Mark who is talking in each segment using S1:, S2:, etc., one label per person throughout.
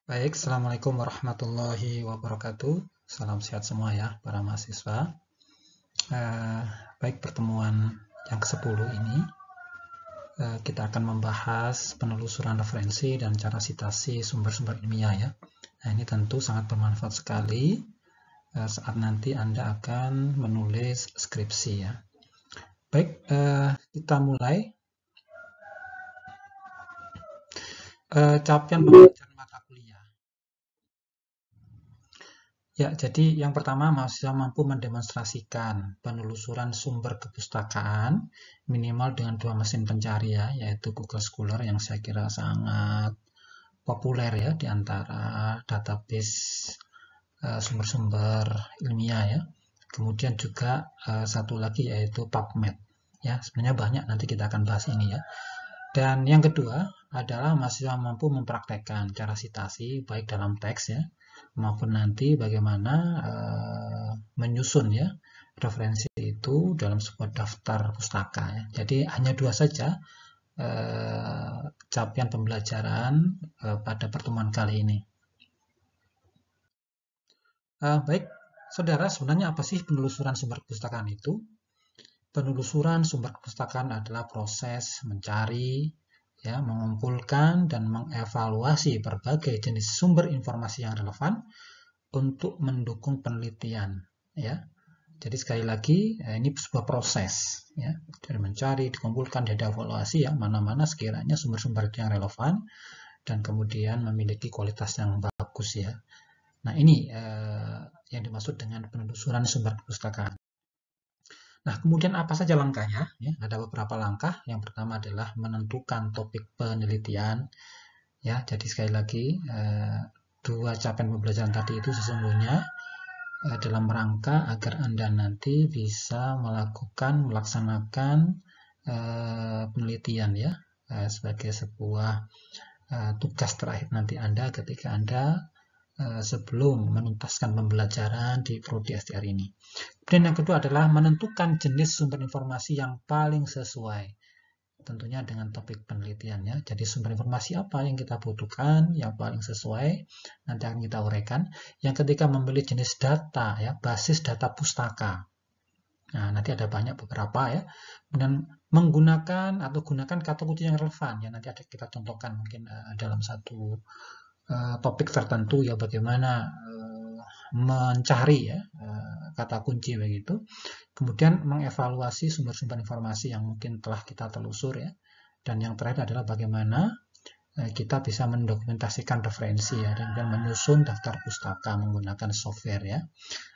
S1: Baik, Assalamualaikum warahmatullahi wabarakatuh. Salam sehat semua ya, para mahasiswa. Eh, Baik, pertemuan yang ke-10 ini, kita akan membahas penelusuran referensi dan cara sitasi sumber-sumber ilmiah ya. Nah, ini tentu sangat bermanfaat sekali saat nanti Anda akan menulis skripsi ya. Baik, kita mulai. Capaian pembelajaran mata kuliah. Ya, jadi yang pertama mahasiswa mampu mendemonstrasikan penelusuran sumber kepustakaan minimal dengan 2 mesin pencari ya, yaitu Google Scholar yang saya kira sangat populer ya di antara database sumber-sumber ilmiah ya. Kemudian juga satu lagi yaitu PubMed ya. Sebenarnya banyak, nanti kita akan bahas ini ya. Dan yang kedua adalah mahasiswa mampu mempraktekkan cara sitasi baik dalam teks ya maupun nanti bagaimana menyusun ya referensi itu dalam sebuah daftar pustaka ya. Jadi hanya dua saja capaian pembelajaran pada pertemuan kali ini. Baik, saudara, sebenarnya apa sih penelusuran sumber perpustakaan itu? Penelusuran sumber perpustakaan adalah proses mencari, ya, mengumpulkan dan mengevaluasi berbagai jenis sumber informasi yang relevan untuk mendukung penelitian, ya. Jadi sekali lagi ini sebuah proses, ya, dari mencari, dikumpulkan, dievaluasi ya mana-mana sekiranya sumber-sumber yang relevan dan kemudian memiliki kualitas yang bagus ya. Nah ini yang dimaksud dengan penelusuran sumber perpustakaan. Nah, kemudian apa saja langkahnya? Ya, ada beberapa langkah. Yang pertama adalah menentukan topik penelitian. Ya, jadi sekali lagi, dua capaian pembelajaran tadi itu sesungguhnya dalam rangka agar Anda nanti bisa melaksanakan penelitian ya, sebagai sebuah tugas terakhir nanti Anda ketika Anda sebelum menuntaskan pembelajaran di Prodi STR ini. Kemudian yang kedua adalah menentukan jenis sumber informasi yang paling sesuai tentunya dengan topik penelitiannya. Jadi sumber informasi apa yang kita butuhkan, yang paling sesuai, nanti akan kita uraikan. Yang ketiga memilih jenis data, ya, basis data pustaka. Nah, nanti ada banyak beberapa ya. Dan menggunakan atau gunakan kata kunci yang relevan, ya nanti ada kita contohkan mungkin dalam satu topik tertentu ya bagaimana mencari ya kata kunci begitu. Kemudian mengevaluasi sumber-sumber informasi yang mungkin telah kita telusur ya. Dan yang terakhir adalah bagaimana kita bisa mendokumentasikan referensi ya dan menyusun daftar pustaka menggunakan software ya.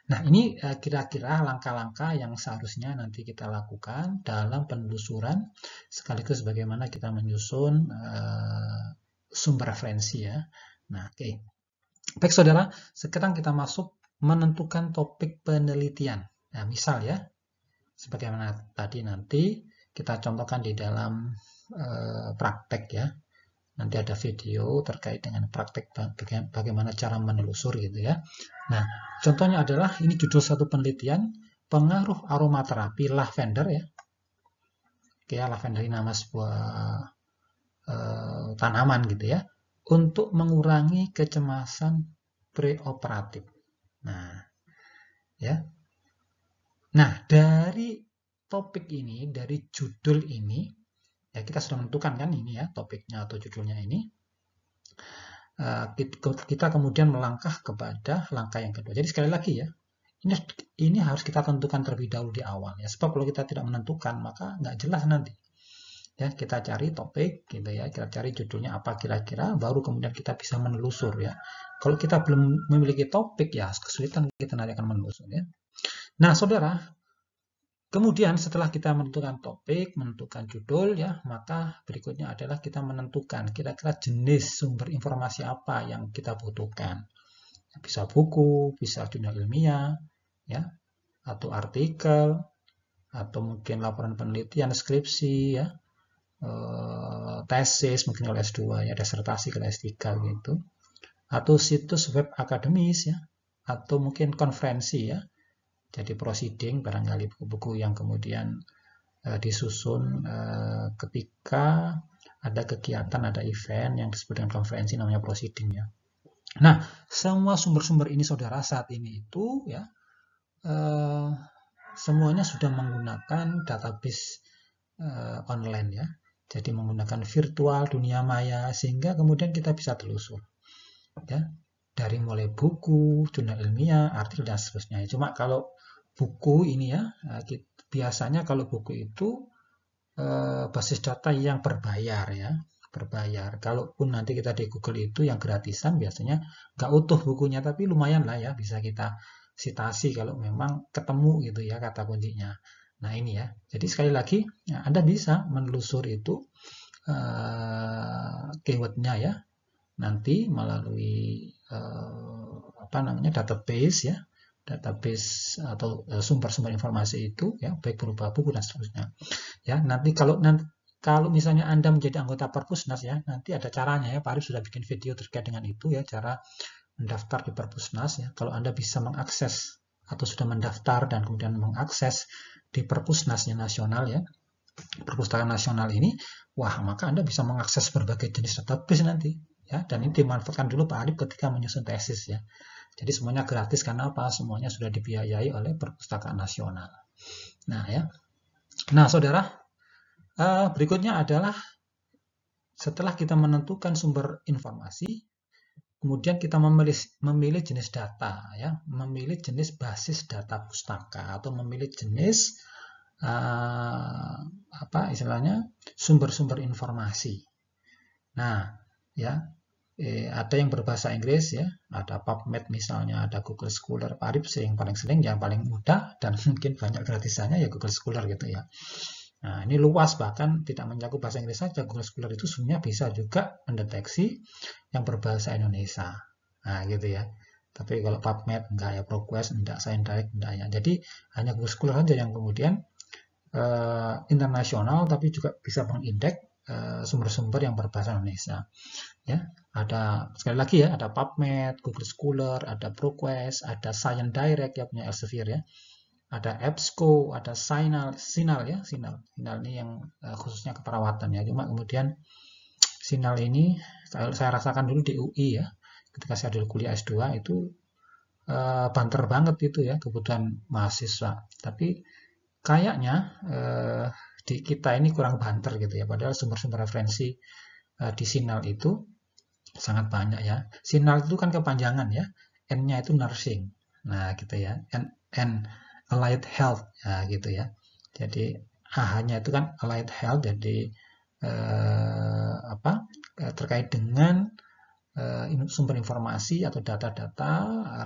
S1: Nah, ini kira-kira langkah-langkah yang seharusnya nanti kita lakukan dalam penelusuran sekaligus bagaimana kita menyusun sumber referensi ya. Nah, oke. Baik saudara, sekarang kita masuk menentukan topik penelitian. Nah, misal ya, sebagaimana tadi nanti kita contohkan di dalam praktek ya. Nanti ada video terkait dengan praktek bagaimana cara menelusur gitu ya. Nah, contohnya adalah ini judul satu penelitian, pengaruh aromaterapi lavender ya. Oke, lavender ini nama sebuah tanaman gitu ya, untuk mengurangi kecemasan preoperatif. Nah, ya. Nah, dari topik ini, dari judul ini, ya kita sudah menentukan kan ini ya topiknya atau judulnya ini. Kita kemudian melangkah kepada langkah yang kedua. Jadi sekali lagi ya, ini harus kita tentukan terlebih dahulu di awal ya. Sebab kalau kita tidak menentukan maka nggak jelas nanti. Ya, kita cari topik gitu ya, kita cari judulnya apa kira-kira, baru kemudian kita bisa menelusur ya. Kalau kita belum memiliki topik ya kesulitan kita nanti akan menelusur ya. Nah, saudara, kemudian setelah kita menentukan topik, menentukan judul ya, maka berikutnya adalah kita menentukan kira-kira jenis sumber informasi apa yang kita butuhkan. Bisa buku, bisa jurnal ilmiah, ya, atau artikel, atau mungkin laporan penelitian, skripsi, ya, tesis, mungkin kalau S2 ya, disertasi kalau S3 gitu, atau situs web akademis ya, atau mungkin konferensi ya. Jadi proceeding barangkali buku-buku yang kemudian disusun ketika ada kegiatan, ada event yang disebut dengan konferensi namanya proceeding ya. Nah, semua sumber-sumber ini saudara saat ini itu ya semuanya sudah menggunakan database online ya. Jadi menggunakan virtual dunia maya sehingga kemudian kita bisa telusur ya. Dari mulai buku, jurnal ilmiah, artikel dan seterusnya. Cuma kalau buku ini ya, biasanya kalau buku itu basis data yang berbayar ya, berbayar. Kalaupun nanti kita di Google itu yang gratisan biasanya nggak utuh bukunya, tapi lumayan lah ya, bisa kita sitasi kalau memang ketemu gitu ya kata kuncinya. Nah ini ya, jadi sekali lagi ya, Anda bisa menelusuri itu keywordnya ya, nanti melalui apa namanya database ya, database atau sumber-sumber informasi itu ya, baik berupa buku dan seterusnya. Ya, kalau misalnya Anda menjadi anggota Perpusnas ya, nanti ada caranya ya. Pak Arif sudah bikin video terkait dengan itu ya, cara mendaftar di Perpusnas ya. Kalau Anda bisa mengakses atau sudah mendaftar dan kemudian mengakses di Perpusnasnya nasional ya, Perpustakaan Nasional ini, wah maka Anda bisa mengakses berbagai jenis database nanti ya, dan ini dimanfaatkan dulu Pak Arif ketika menyusun tesis ya. Jadi semuanya gratis karena apa? Semuanya sudah dibiayai oleh Perpustakaan Nasional. Nah ya, nah saudara, berikutnya adalah setelah kita menentukan sumber informasi, kemudian kita memilih jenis data, ya, memilih jenis basis data pustaka atau memilih jenis apa istilahnya sumber-sumber informasi. Nah, ya ada yang berbahasa Inggris ya, ada PubMed misalnya, ada Google Scholar. Pak Arif paling sering yang paling mudah dan mungkin banyak gratisannya ya Google Scholar gitu ya. Nah, ini luas bahkan tidak mencakup bahasa Inggris saja. Google Scholar itu sebenarnya bisa juga mendeteksi yang berbahasa Indonesia. Nah, gitu ya. Tapi kalau PubMed enggak ya, ProQuest enggak, ScienceDirect enggak ya. Jadi hanya Google Scholar saja yang kemudian internasional tapi juga bisa mengindeks sumber-sumber yang berbahasa Indonesia. Ya, ada sekali lagi ya, ada PubMed, Google Scholar, ada ProQuest, ada ScienceDirect ya punya Elsevier ya. Ada EBSCO, ada Sinal ya, Sinal ini yang khususnya keperawatan ya. Cuma kemudian Sinal ini saya rasakan dulu di UI ya, ketika saya dulu kuliah S2 itu banter banget itu ya kebutuhan mahasiswa. Tapi kayaknya di kita ini kurang banter gitu ya, padahal sumber-sumber referensi di Sinal itu sangat banyak ya. Sinal itu kan kepanjangan ya, N-nya itu nursing. Nah gitu ya, N Allied Health ya gitu ya. Jadi A-nya itu kan Allied Health, jadi terkait dengan sumber informasi atau data-data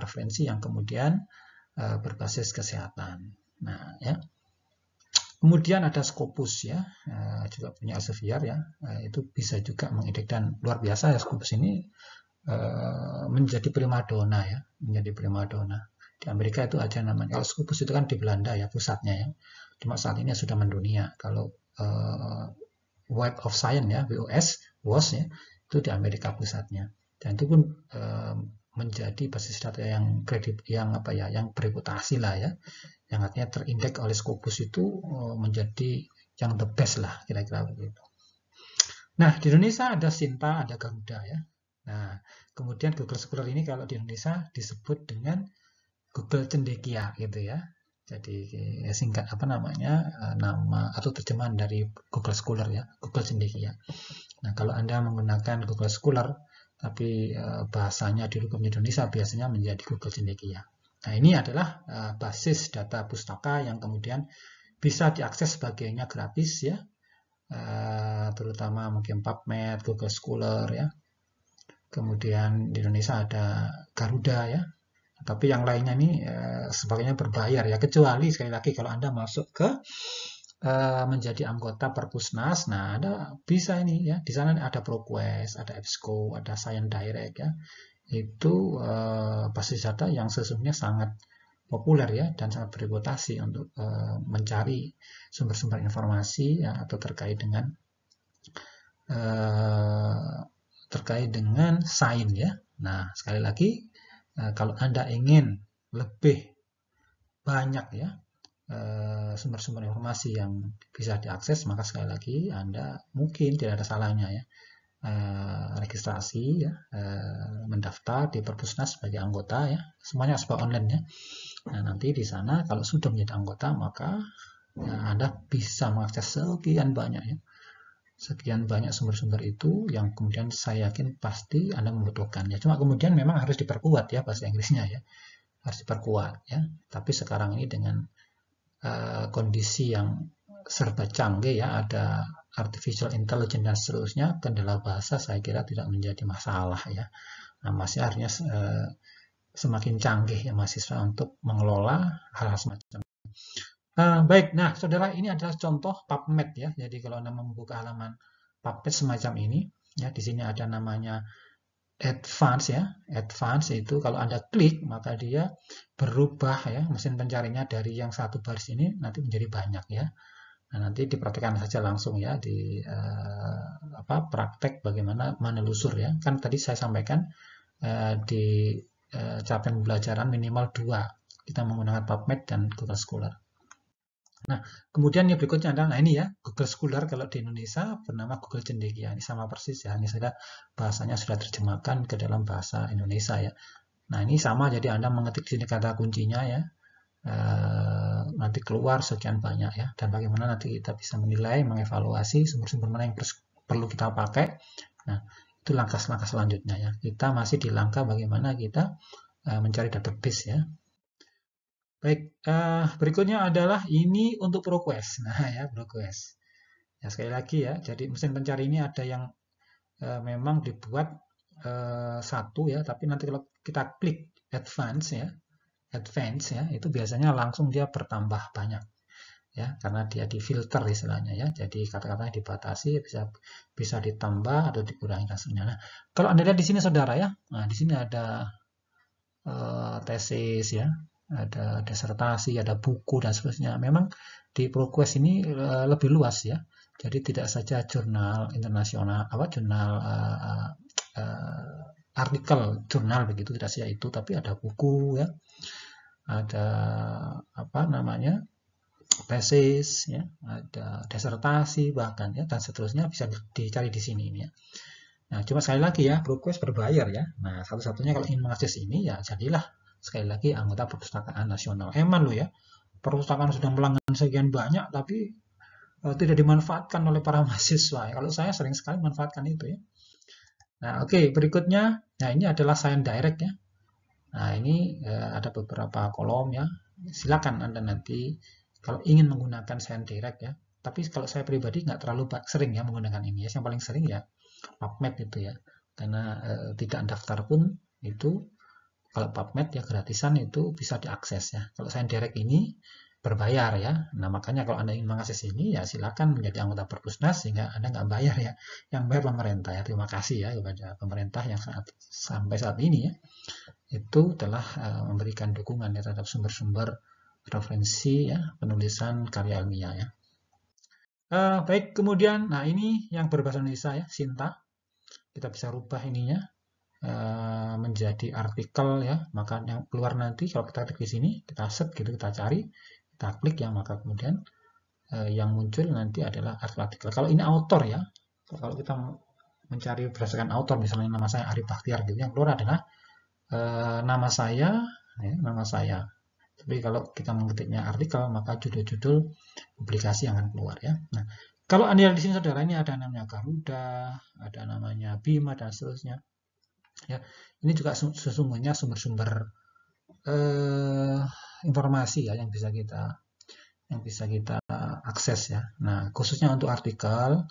S1: referensi yang kemudian berbasis kesehatan. Nah ya. Kemudian ada Scopus ya, juga punya Elsevier ya, itu bisa juga mengindeks dan luar biasa ya Scopus ini menjadi primadona ya, menjadi primadona. Di Amerika itu aja namanya. Kalau Scopus itu kan di Belanda ya pusatnya ya. Cuma saat ini sudah mendunia. Kalau Web of Science ya, WOS ya, itu di Amerika pusatnya. Dan itu pun menjadi basis data yang kredit, yang apa ya, yang bereputasi lah ya. Yang artinya terindeks oleh Scopus itu menjadi yang the best lah kira-kira begitu. Nah, di Indonesia ada Sinta, ada Garuda ya. Nah, kemudian Google Scholar ini kalau di Indonesia disebut dengan Google Cendekia gitu ya. Jadi singkat apa namanya, nama atau terjemahan dari Google Scholar ya, Google Cendekia. Nah, kalau Anda menggunakan Google Scholar tapi bahasanya di Indonesia biasanya menjadi Google Cendekia. Nah, ini adalah basis data pustaka yang kemudian bisa diakses sebagainya gratis ya. Terutama mungkin PubMed, Google Scholar ya. Kemudian di Indonesia ada Garuda ya. Tapi yang lainnya ini sebagainya berbayar ya. Kecuali sekali lagi kalau Anda masuk ke menjadi anggota Perpusnas, nah Anda bisa ini ya. Di sana ada ProQuest, ada EBSCO, ada ScienceDirect ya. Itu basis data yang sesungguhnya sangat populer ya dan sangat bereputasi untuk mencari sumber-sumber informasi ya, atau terkait dengan sains ya. Nah, sekali lagi kalau Anda ingin lebih banyak ya sumber-sumber informasi yang bisa diakses, maka sekali lagi Anda mungkin tidak ada salahnya ya registrasi ya, mendaftar di Perpusnas sebagai anggota ya, semuanya serba online ya. Nah, nanti di sana kalau sudah menjadi anggota maka Anda bisa mengakses sekian banyak ya, sekian banyak sumber-sumber itu yang kemudian saya yakin pasti Anda membutuhkan ya. Cuma kemudian memang harus diperkuat ya bahasa Inggrisnya ya, harus diperkuat ya. Tapi sekarang ini dengan kondisi yang serba canggih ya, ada artificial intelligence dan seterusnya, kendala bahasa saya kira tidak menjadi masalah ya. Nah, masih harusnya semakin canggih ya mahasiswa untuk mengelola hal-hal semacam. Baik, nah saudara, ini adalah contoh PubMed ya. Jadi kalau Anda membuka halaman PubMed semacam ini, ya di sini ada namanya Advanced ya. Advanced itu kalau Anda klik maka dia berubah ya mesin pencarinya dari yang satu baris ini nanti menjadi banyak ya. Nah, nanti diperhatikan saja langsung ya di praktek bagaimana menelusur ya. Kan tadi saya sampaikan di capaian pembelajaran minimal 2 kita menggunakan PubMed dan Google Scholar. Nah, kemudian yang berikutnya adalah, nah ini ya, Google Scholar kalau di Indonesia bernama Google Cendekia. Ini sama persis ya, ini sudah bahasanya sudah terjemahkan ke dalam bahasa Indonesia ya. Nah, ini sama, jadi Anda mengetik di sini kata kuncinya ya, nanti keluar sekian banyak ya, dan bagaimana nanti kita bisa menilai, mengevaluasi sumber-sumber mana yang perlu kita pakai. Nah, itu langkah-langkah selanjutnya ya. Kita masih di langkah bagaimana kita mencari database ya. Baik, berikutnya adalah ini untuk ProQuest. Nah ya, ProQuest. Ya, sekali lagi ya, jadi mesin pencari ini ada yang memang dibuat satu ya, tapi nanti kalau kita klik advance ya, itu biasanya langsung dia bertambah banyak ya, karena dia difilter istilahnya ya. Jadi kata-katanya dibatasi, bisa ditambah atau dikurangi kasusnya. Nah, kalau Anda lihat di sini saudara ya, nah di sini ada tesis ya, ada disertasi, ada buku dan seterusnya. Memang di ProQuest ini lebih luas ya. Jadi tidak saja jurnal internasional, jurnal artikel jurnal begitu, tidak saja itu, tapi ada buku ya, ada tesis ya, ada disertasi bahkan ya, dan seterusnya bisa dicari di sini ya. Nah, cuma sekali lagi ya, ProQuest berbayar ya. Nah, satu-satunya kalau ingin mengakses ini ya jadilah sekali lagi anggota Perpustakaan Nasional. Eman loh ya, perpustakaan sudah pelanggan sekian banyak tapi tidak dimanfaatkan oleh para mahasiswa. Kalau saya sering sekali manfaatkan itu ya. Nah, oke, berikutnya, nah ini adalah Science Direct ya. Nah, ini ada beberapa kolom ya. Silakan Anda nanti kalau ingin menggunakan Science Direct ya. Tapi kalau saya pribadi nggak terlalu sering ya menggunakan ini ya. Yang paling sering ya PubMed itu ya, karena tidak daftar pun itu, kalau PubMed ya gratisan itu bisa diakses ya. Kalau Science Direct ini berbayar ya. Nah, makanya kalau Anda ingin mengakses ini ya silakan menjadi anggota Perpusnas sehingga Anda nggak bayar ya. Yang bayar pemerintah ya. Terima kasih ya kepada pemerintah yang sampai saat ini ya itu telah memberikan dukungan ya terhadap sumber-sumber referensi ya penulisan karya ilmiah ya. Baik, kemudian, nah ini yang berbahasa Indonesia ya, Sinta. Kita bisa rubah ininya menjadi artikel ya, maka yang keluar nanti kalau kita klik di sini, kita set gitu, kita cari, kita klik ya, maka kemudian yang muncul nanti adalah artikel. Kalau ini author ya, kalau kita mencari berdasarkan author, misalnya nama saya Arif Bakhtiar gitu, yang keluar adalah nama saya ya, nama saya. Tapi kalau kita mengetiknya artikel, maka judul-judul publikasi yang akan keluar ya. Nah, kalau Anda lihat di sini saudara, ini ada namanya Garuda, ada namanya Bima dan seterusnya. Ya, ini juga sesungguhnya sumber-sumber informasi ya yang bisa kita akses ya. Nah, khususnya untuk artikel,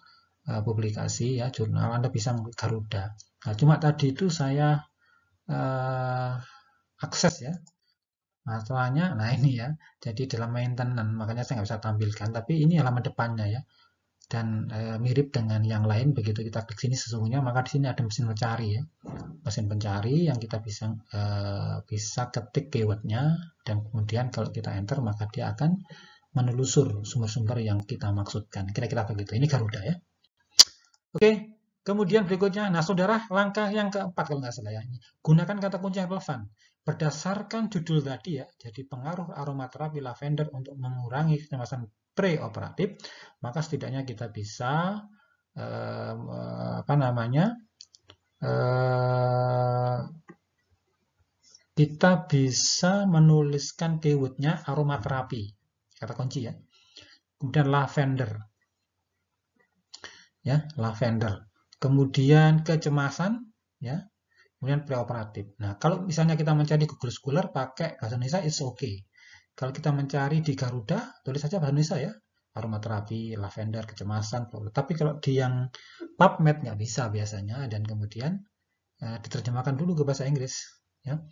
S1: publikasi ya, jurnal, Anda bisa menggunakan Garuda. Nah, cuma tadi itu saya akses ya. Masalahnya, nah ini ya, jadi dalam maintenance, makanya saya nggak bisa tampilkan, tapi ini halaman depannya ya, dan mirip dengan yang lain, begitu kita klik sini sesungguhnya, maka di sini ada mesin pencari ya, mesin pencari yang kita bisa ketik keywordnya, dan kemudian kalau kita enter, maka dia akan menelusur sumber-sumber yang kita maksudkan, kira-kira begitu. Ini Garuda ya. Oke, kemudian berikutnya, nah saudara, langkah yang keempat kalau nggak salah ya, gunakan kata kunci yang relevan. Berdasarkan judul tadi ya, jadi pengaruh aromaterapi lavender untuk mengurangi kecemasan preoperatif, maka setidaknya kita bisa apa namanya, kita bisa menuliskan keywordnya aromaterapi, kata kunci ya. Kemudian lavender, ya, lavender. Kemudian kecemasan, ya. Kemudian preoperatif. Nah, kalau misalnya kita mencari Google Scholar pakai bahasa Indonesia, it's okay. Kalau kita mencari di Garuda, tulis saja bahasa Indonesia ya. Aromaterapi, lavender, kecemasan. Tapi kalau di yang PubMed nggak bisa biasanya, dan kemudian diterjemahkan dulu ke bahasa Inggris. Ya.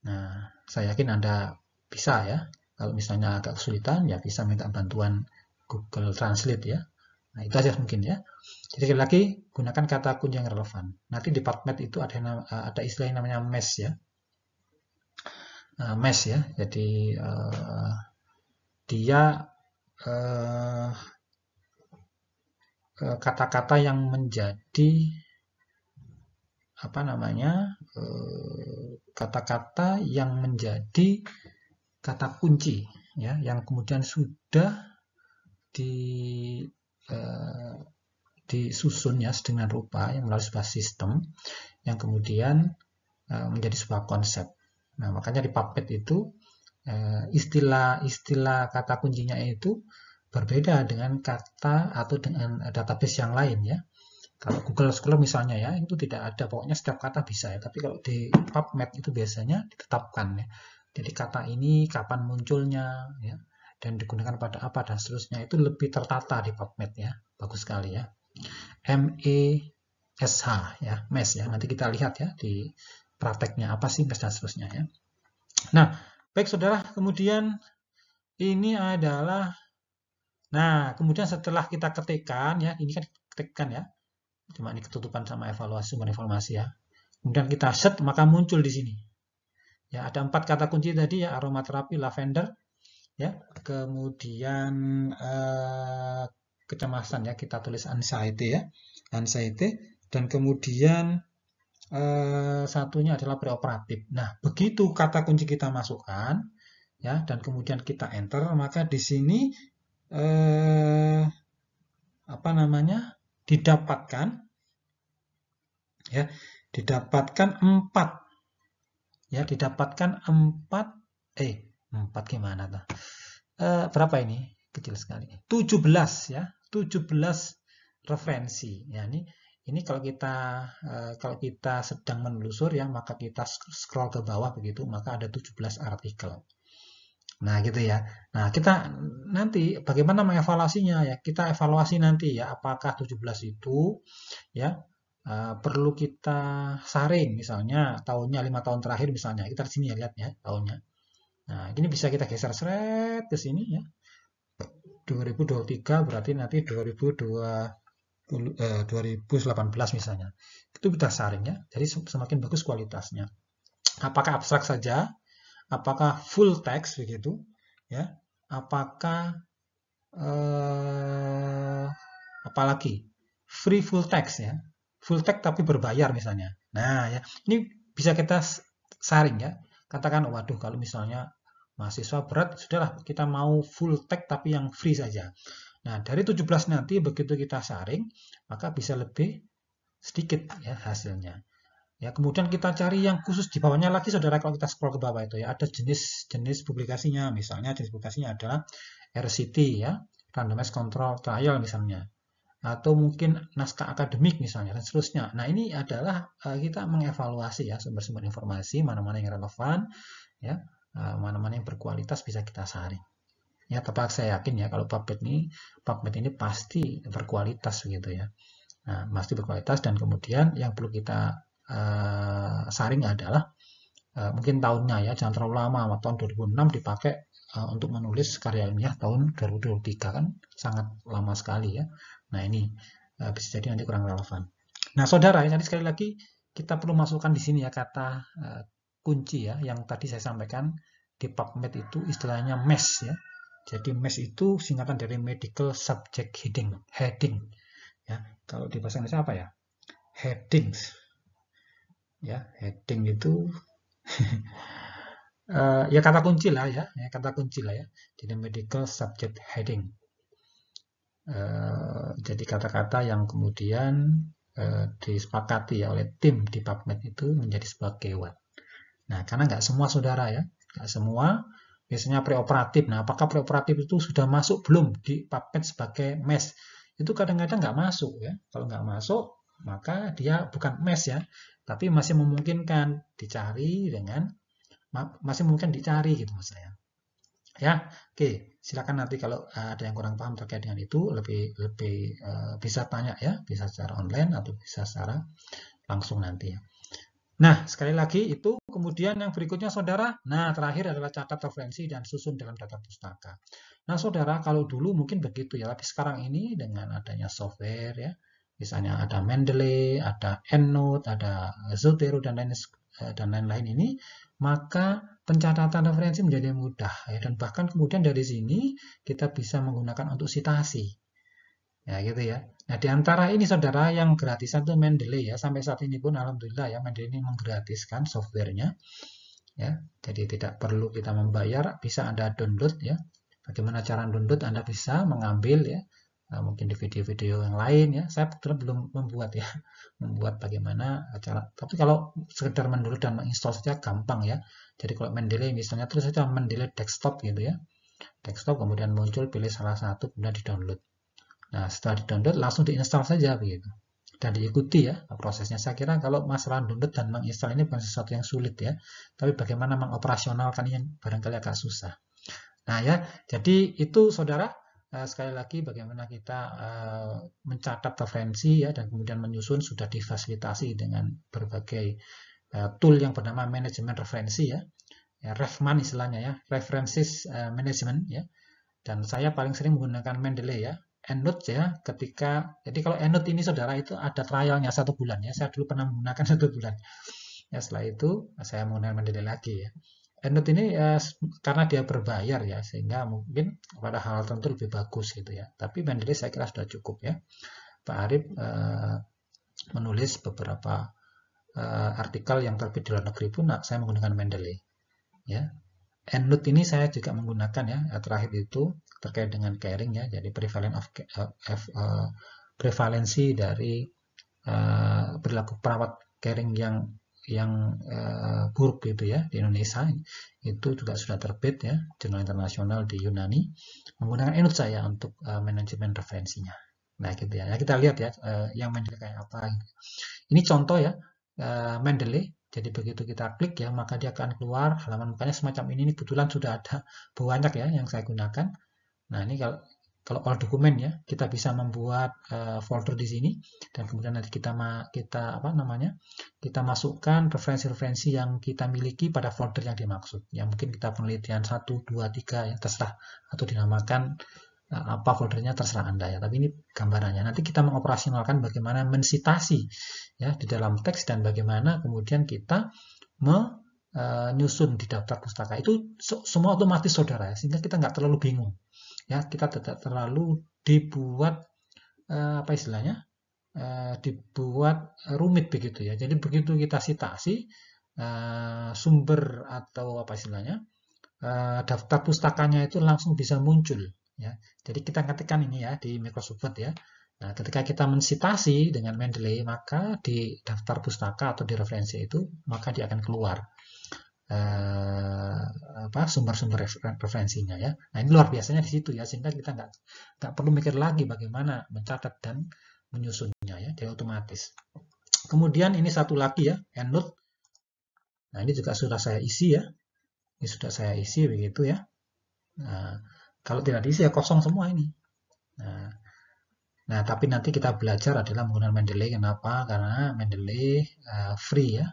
S1: Nah, saya yakin Anda bisa ya. Kalau misalnya agak kesulitan, ya bisa minta bantuan Google Translate ya. Nah, itu aja mungkin ya. Jadi sekali lagi, gunakan kata kunci yang relevan. Nanti di PubMed itu ada istilah yang namanya MES ya. MES ya. Jadi dia kata-kata yang menjadi apa namanya, kata-kata yang menjadi kata kunci ya, yang kemudian sudah disusun ya sedemikian rupa yang melalui sebuah sistem yang kemudian menjadi sebuah konsep. Nah, makanya di PubMed itu istilah kata kuncinya itu berbeda dengan kata atau dengan database yang lain ya. Kalau Google Scholar misalnya ya, itu tidak ada, pokoknya setiap kata bisa ya. Tapi kalau di PubMed itu biasanya ditetapkan ya. Jadi kata ini kapan munculnya ya, dan digunakan pada apa dan seterusnya, itu lebih tertata di PubMed ya. Bagus sekali ya. MESH ya, MES ya. Nanti kita lihat ya di prakteknya apa sih MES dan seterusnya ya. Nah, baik saudara, kemudian ini adalah, nah kemudian setelah kita ketikkan ya, ini kan ketikkan ya, cuma ini ketutupan sama evaluasi sumber informasi ya. Kemudian kita set, maka muncul di sini. Ya, ada 4 kata kunci tadi ya, aromaterapi, lavender, ya. Kemudian kecemasan ya, kita tulis anxiety ya, anxiety, dan kemudian satunya adalah preoperatif. Nah, begitu kata kunci kita masukkan ya, dan kemudian kita enter, maka di sini apa namanya, didapatkan ya, didapatkan 4 ya, didapatkan 4 gimana tuh, berapa ini, kecil sekali, 17 ya, 17 referensi ya. Ini kalau kita sedang menelusur ya, maka kita scroll ke bawah begitu, maka ada 17 artikel. Nah, gitu ya. Nah, kita nanti bagaimana mengevaluasinya ya? Kita evaluasi nanti ya, apakah 17 itu ya perlu kita saring, misalnya tahunnya 5 tahun terakhir misalnya. Kita di sini ya, lihat ya tahunnya. Nah, ini bisa kita geser seret ke sini ya. 2023 berarti nanti 2018 misalnya. Itu kita saring ya. Jadi semakin bagus kualitasnya. Apakah abstrak saja? Apakah full text begitu? Ya. Apakah apalagi free full text ya? Full text tapi berbayar misalnya. Nah, ya. Ini bisa kita saring ya. Katakan, waduh kalau misalnya mahasiswa berat, sudahlah kita mau full text tapi yang free saja. Nah, dari 17 nanti begitu kita saring, maka bisa lebih sedikit ya hasilnya. Ya, kemudian kita cari yang khusus di bawahnya lagi, saudara, kalau kita scroll ke bawah itu ya, ada jenis publikasinya. Misalnya jenis publikasinya adalah RCT ya, randomized control trial misalnya. Atau mungkin naskah akademik misalnya, dan seterusnya. Nah, ini adalah kita mengevaluasi ya sumber-sumber informasi, mana-mana yang relevan, ya, mana-mana yang berkualitas bisa kita saring. Ya, tapi saya yakin ya kalau PubMed ini pasti berkualitas gitu ya. Nah, pasti berkualitas, dan kemudian yang perlu kita saring adalah mungkin tahunnya ya, jangan terlalu lama. Tahun 2006 dipakai untuk menulis karya ilmiah tahun 2023 kan sangat lama sekali ya. Nah, ini bisa jadi nanti kurang relevan. Nah, saudara, nanti sekali lagi kita perlu masukkan di sini ya kata kunci ya, yang tadi saya sampaikan di PubMed itu istilahnya MES ya. Jadi MES itu singkatan dari Medical Subject Heading ya. Kalau di bahasa Indonesia apa ya? Headings. Ya, heading itu ya kata kunci lah ya, kata kunci lah ya. Jadi medical subject heading. jadi kata-kata yang kemudian disepakati ya oleh tim di PubMed itu menjadi sebuah keyword. Nah, karena nggak semua saudara ya, nggak semua, biasanya preoperatif. Nah, apakah preoperatif itu sudah masuk belum di PubMed sebagai MES? Itu kadang-kadang nggak masuk ya. Kalau nggak masuk, maka dia bukan MES ya, tapi masih memungkinkan dicari dengan, masih mungkin dicari gitu mas saya. Ya, oke. Silakan nanti kalau ada yang kurang paham terkait dengan itu, lebih bisa tanya ya, bisa secara online atau bisa secara langsung nanti ya. Nah, sekali lagi itu, kemudian yang berikutnya saudara, nah terakhir adalah catat referensi dan susun dalam daftar pustaka. Nah saudara, kalau dulu mungkin begitu ya, tapi sekarang ini dengan adanya software ya, misalnya ada Mendeley, ada EndNote, ada Zotero dan lain-lain ini, maka pencatatan referensi menjadi mudah ya, dan bahkan kemudian dari sini kita bisa menggunakan untuk citasi. Ya gitu ya. Nah di antara ini saudara yang gratisan itu Mendeley ya. Sampai saat ini pun alhamdulillah ya Mendeley ini menggratiskan softwarenya ya. Jadi tidak perlu kita membayar, bisa Anda download ya. Bagaimana cara download? Anda bisa mengambil ya. Mungkin di video-video yang lain ya. Saya belum membuat ya. Membuat bagaimana cara. Tapi kalau sekedar mendownload dan menginstall saja gampang ya. Jadi kalau Mendeley misalnya terus saja Mendeley desktop gitu ya. Desktop kemudian muncul, pilih salah satu kemudian di-download. Nah, setelah di-download langsung diinstal saja begitu. Dan diikuti ya prosesnya. Saya kira kalau masalah download dan menginstal ini bukan sesuatu yang sulit ya. Tapi bagaimana mengoperasionalkan yang barangkali agak susah. Nah ya, jadi itu saudara, sekali lagi bagaimana kita mencatat referensi ya dan kemudian menyusun sudah difasilitasi dengan berbagai tool yang bernama manajemen referensi ya. Refman istilahnya ya, references management ya. Dan saya paling sering menggunakan Mendeley ya. EndNote ya, jadi kalau EndNote ini saudara itu ada trialnya 1 bulan ya. Saya dulu pernah menggunakan 1 bulan. Ya setelah itu saya menggunakan Mendeley lagi ya. EndNote ini karena dia berbayar ya, sehingga mungkin pada hal tertentu lebih bagus gitu ya. Tapi Mendeley saya kira sudah cukup ya. Pak Arif menulis beberapa artikel yang terbit di luar negeri pun saya menggunakan Mendeley ya. EndNote ini saya juga menggunakan ya, terakhir itu terkait dengan caring ya, jadi prevalensi dari perilaku perawat caring yang buruk gitu ya di Indonesia, itu juga sudah terbit ya, jurnal internasional di Yunani, menggunakan EndNote saya untuk manajemen referensinya. Nah gitu ya, kita lihat ya yang Mendeley kayak apa gitu. Ini contoh ya Mendeley. Jadi begitu kita klik ya, maka dia akan keluar halaman mukanya semacam ini. Ini kebetulan sudah ada banyak ya yang saya gunakan. Nah ini kalau dokumen ya, kita bisa membuat folder di sini dan kemudian nanti kita masukkan referensi-referensi yang kita miliki pada folder yang dimaksud. Ya mungkin kita penelitian 1, 2, 3 ya terserah, atau dinamakan apa foldernya terserah Anda ya. Tapi ini gambarannya. Nanti kita mengoperasionalkan bagaimana mensitasi ya di dalam teks dan bagaimana kemudian kita menyusun di daftar pustaka. Itu semua otomatis saudara ya, sehingga kita nggak terlalu bingung. Ya, kita tidak terlalu dibuat dibuat rumit begitu ya. Jadi begitu kita citasi sumber atau daftar pustakanya itu langsung bisa muncul ya. Jadi kita ketikkan ini ya di Microsoft Word ya. Nah, ketika kita mensitasi dengan Mendeley, maka di daftar pustaka atau di referensi itu, maka dia akan keluar sumber-sumber referensinya ya. Nah, ini luar biasanya di situ ya, sehingga kita nggak perlu mikir lagi bagaimana mencatat dan menyusunnya ya, dia otomatis. Kemudian ini satu lagi ya, EndNote. Nah, ini juga sudah saya isi ya. Ini sudah saya isi begitu ya. Nah, kalau tidak diisi ya kosong semua ini. Nah, tapi nanti kita belajar adalah menggunakan Mendeley. Kenapa? Karena Mendeley free ya.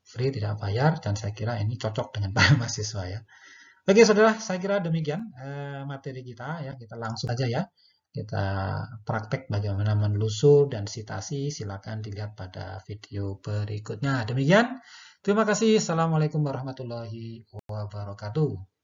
S1: Free, tidak bayar, dan saya kira ini cocok dengan para mahasiswa ya. Oke saudara, saya kira demikian materi kita ya. Kita langsung saja ya. Kita praktek bagaimana menelusur dan citasi. Silakan dilihat pada video berikutnya. Demikian. Terima kasih. Assalamualaikum warahmatullahi wabarakatuh.